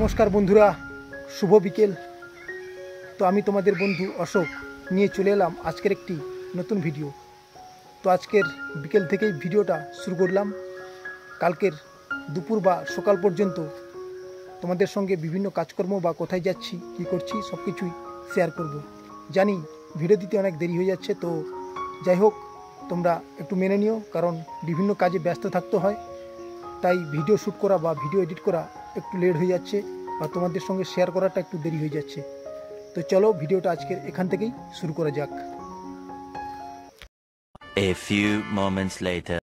নমস্কার বন্ধুরা, শুভ বিকেল। তো আমি তোমাদের বন্ধু অশোক নিয়ে চলে এলাম আজকের একটি নতুন ভিডিও। তো আজকের বিকেল থেকেই ভিডিওটা শুরু করলাম। কালকের দুপুর বা সকাল পর্যন্ত তোমাদের সঙ্গে বিভিন্ন কাজকর্ম বা কোথায় যাচ্ছি, কী করছি সব কিছুই শেয়ার করব। জানি ভিডিও দিতে অনেক দেরি হয়ে যাচ্ছে, তো যাই হোক তোমরা একটু মেনে নিও, কারণ বিভিন্ন কাজে ব্যস্ত থাকতে হয়, তাই ভিডিও শ্যুট করা বা ভিডিও এডিট করা একটু লেট হয়ে যাচ্ছে বা তোমাদের সঙ্গে শেয়ার করাটা একটু দেরি হয়ে যাচ্ছে। তো চলো ভিডিওটা আজকের এখান থেকেই শুরু করা যাক। A few moments later.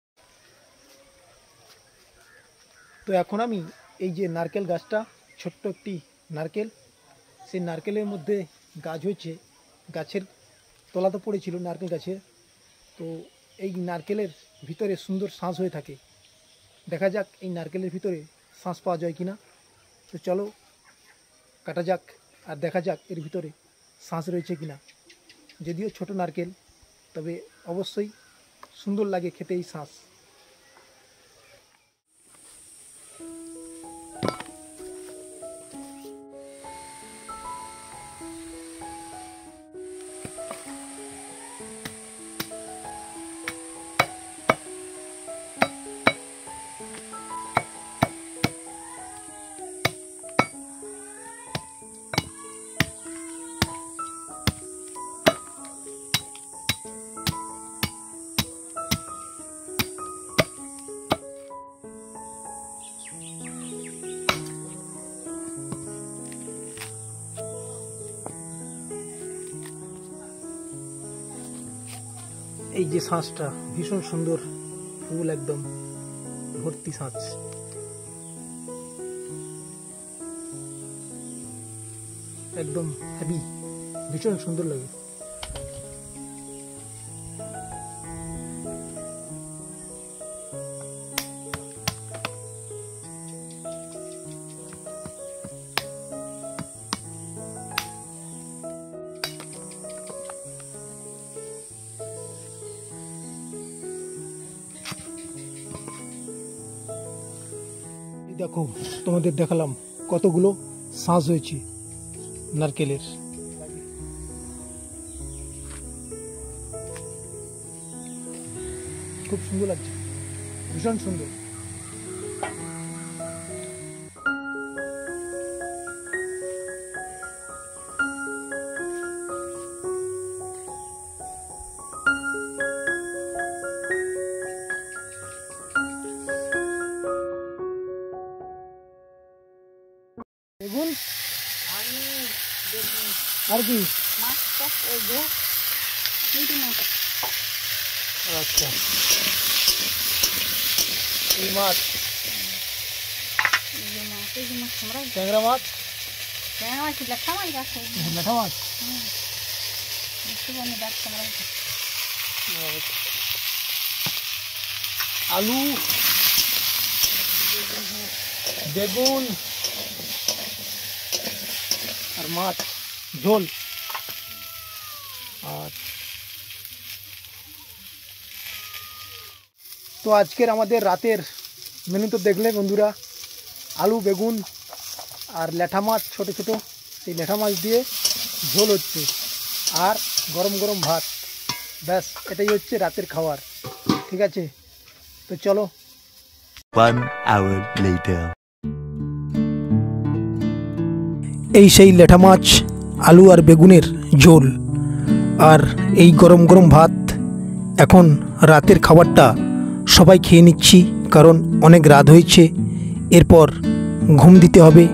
তো এখন আমি এই যে নারকেল গাছটা, ছোট্ট একটি নারকেল, সেই নারকেলের মধ্যে গাছ হয়েছে, গাছের তলাতে পড়েছিল নারকেল গাছের। তো এই নারকেলের ভিতরে সুন্দর শ্বাস হয়ে থাকে। দেখা যাক এই নারকেলের ভিতরে শ্বাস পাওয়া যায় কি না। তো চলো কাটা যাক আর দেখা যাক এর ভিতরে শ্বাস রয়েছে কি না। যদিও ছোট নারকেল, তবে অবশ্যই সুন্দর লাগে খেতে এই শ্বাস। এই যে শ্বাসটা ভীষণ সুন্দর, ফুল একদম ভর্তি শ্বাস। একদম হেভি, ভীষণ সুন্দর লাগে। দেখো তোমাদের দেখালাম কতগুলো শ্বাস হয়েছে নারকেলের। খুব সুন্দর লাগছে, ভীষণ সুন্দর। বেগুন আর কি আচ্ছা, এই মাছ, ট্যাংরা মাছ, ল্যাঠা মাছ, আলু, বেগুন আর মাছ ঝোল। আর তো আজকের আমাদের রাতের মেনু তো দেখলে বন্ধুরা, আলু, বেগুন আর ল্যাঠা মাছ, ছোট ছোট, সেই ল্যাঠা মাছ দিয়ে ঝোল হচ্ছে আর গরম গরম ভাত। ব্যাস, এটাই হচ্ছে রাতের খাবার। ঠিক আছে, তো চলো। 1 hour later. এই সেই ল্যাঠা মাছ, আলু আর বেগুনের ঝোল আর এই গরম গরম ভাত। এখন রাতের খাবারটা সবাই খেয়ে নিচ্ছি, কারণ অনেক রাত হয়েছে, এরপর ঘুম দিতে হবে।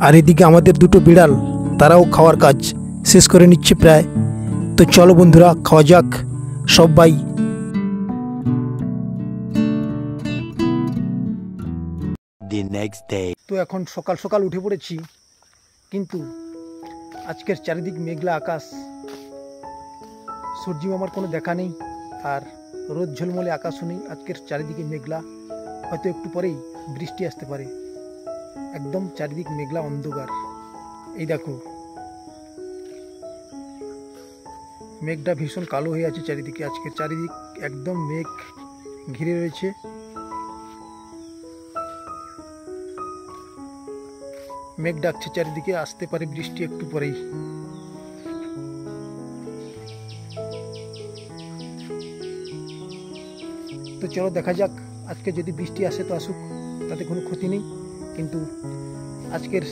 আর এদিকে আমাদের দুটো বিড়াল, তারাও খাওয়ার কাজ শেষ করে নিচ্ছে প্রায়। তো চলো বন্ধুরা, খাওয়া যাক সবাই। The next day. তো এখন সকাল সকাল উঠে পড়েছি, কিন্তু আজকের চারিদিক মেঘলা আকাশ, সূর্য মামার কোনো দেখা নেই, আর রোদ ঝলমলে আকাশও নেই। আজকের চারিদিকে মেঘলা, হয়তো একটু পরেই বৃষ্টি আসতে পারে। একদম চারিদিক মেঘলা অন্ধকার। এই দেখো মেঘটা ভীষণ কালো হয়ে আছে চারিদিকে। আজকে চারিদিক একদম মেঘ ঘিরে রয়েছে। মেঘ ডাকছে চারিদিকে, আসতে পারে বৃষ্টি একটু পরেই। তো চলো দেখা যাক, আজকে যদি বৃষ্টি আসে তো আসুক, তাতে কোনো ক্ষতি নেই। কিন্তু আজকের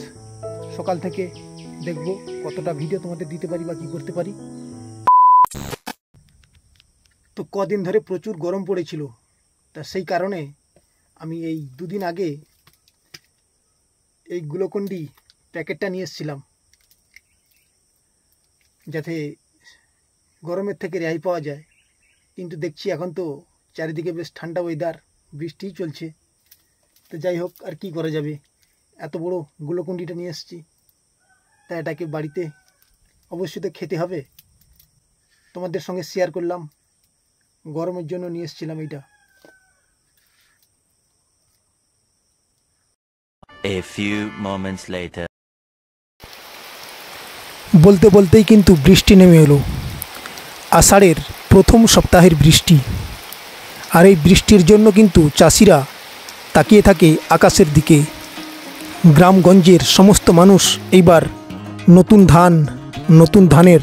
সকাল থেকে দেখব কতটা ভিডিও তোমাদের দিতে পারি বা কী করতে পারি। তো কদিন ধরে প্রচুর গরম পড়েছিল, তা সেই কারণে আমি এই দুদিন আগে এই গ্লুকন-ডি প্যাকেটটা নিয়ে এসেছিলাম, যাতে গরমের থেকে রেহাই পাওয়া যায়। কিন্তু দেখছি এখন তো চারিদিকে বেশ ঠান্ডা ওয়েদার, বৃষ্টিই চলছে। তো যাই হোক, আর কি করা যাবে, এত বড় গ্লুকন-ডিটা নিয়ে এসেছি, তাই এটাকে বাড়িতে অবশ্যই তো খেতে হবে। তোমাদের সঙ্গে শেয়ার করলাম, গরমের জন্য নিয়ে এসেছিলাম এইটা। A few moments later. বলতে বলতেই কিন্তু বৃষ্টি নেমে এলো, আষাঢ়ের প্রথম সপ্তাহের বৃষ্টি। আর এই বৃষ্টির জন্য কিন্তু চাষিরা তাকিয়ে থাকে আকাশের দিকে। গ্রামগঞ্জের সমস্ত মানুষ এইবার নতুন ধানের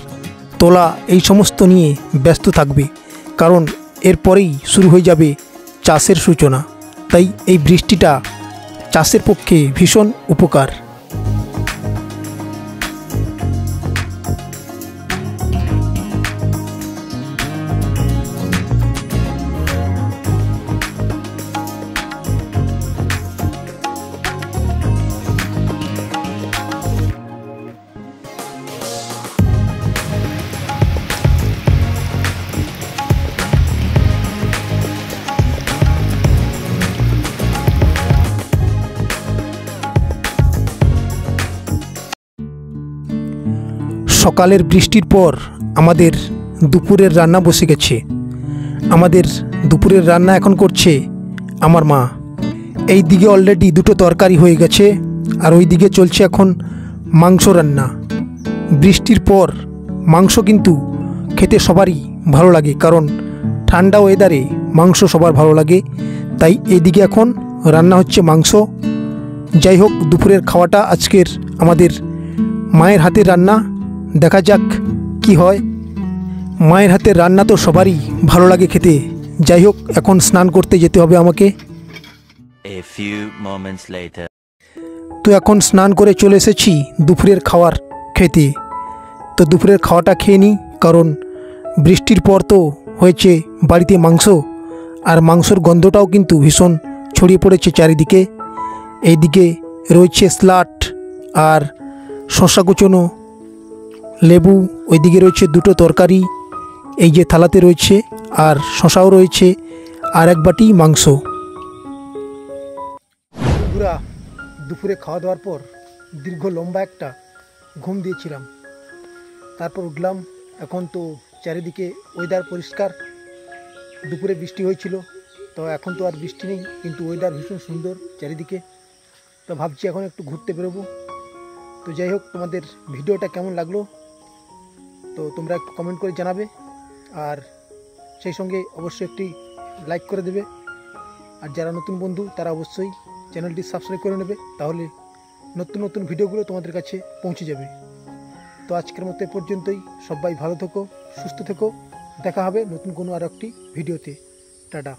তোলা এই সমস্ত নিয়ে ব্যস্ত থাকবে, কারণ এরপরেই শুরু হয়ে যাবে চাষের সূচনা। তাই এই বৃষ্টিটা চাষের পক্ষে ভীষণ উপকার। সকালের বৃষ্টির পর আমাদের দুপুরের রান্না বসে গেছে। আমাদের দুপুরের রান্না এখন করছে আমার মা। এই দিকে অলরেডি দুটো তরকারি হয়ে গেছে, আর ওই দিকে চলছে এখন মাংস রান্না। বৃষ্টির পর মাংস কিন্তু খেতে সবারই ভালো লাগে, কারণ ঠান্ডা ওয়েদারে মাংস সবার ভালো লাগে। তাই এইদিকে এখন রান্না হচ্ছে মাংস। যাই হোক, দুপুরের খাওয়াটা আজকের আমাদের মায়ের হাতের রান্না, দেখা যাক কি হয়। মায়ের হাতের রান্না তো সবারই ভালো লাগে খেতে। যাই হোক, এখন স্নান করতে যেতে হবে আমাকে। A few moments later. তো এখন স্নান করে চলে এসেছি দুপুরের খাওয়ার খেতে। তো দুপুরের খাওয়াটা খেয়ে নিই, কারণ বৃষ্টির পর তো হয়েছে বাড়িতে মাংস, আর মাংসর গন্ধটাও কিন্তু ভীষণ ছড়িয়ে পড়েছে চারিদিকে। এইদিকে রয়েছে স্যালাড আর শসা কুচনো, লেবু, ওইদিকে রয়েছে দুটো তরকারি, এই যে থালাতে রয়েছে, আর শসাও রয়েছে, আর এক বাটি মাংস। বন্ধুরা, দুপুরে খাওয়া দাওয়ার পর দীর্ঘ লম্বা একটা ঘুম দিয়েছিলাম, তারপর উঠলাম। এখন তো চারিদিকে ওয়েদার পরিষ্কার। দুপুরে বৃষ্টি হয়েছিল, তো এখন তো আর বৃষ্টি নেই, কিন্তু ওয়েদার ভীষণ সুন্দর চারিদিকে। তো ভাবছি এখন একটু ঘুরতে বেরোবো। তো যাই হোক, তোমাদের ভিডিওটা কেমন লাগলো তো তোমরা একটু কমেন্ট করে জানাবে, আর সেই সঙ্গে অবশ্যই একটি লাইক করে দেবে। আর যারা নতুন বন্ধু তারা অবশ্যই চ্যানেলটি সাবস্ক্রাইব করে নেবে, তাহলে নতুন নতুন ভিডিওগুলো তোমাদের কাছে পৌঁছে যাবে। তো আজকের মতো এ পর্যন্তই। সবাই ভালো থেকো, সুস্থ থেকো। দেখা হবে নতুন কোনো আর একটি ভিডিওতে। টাটা।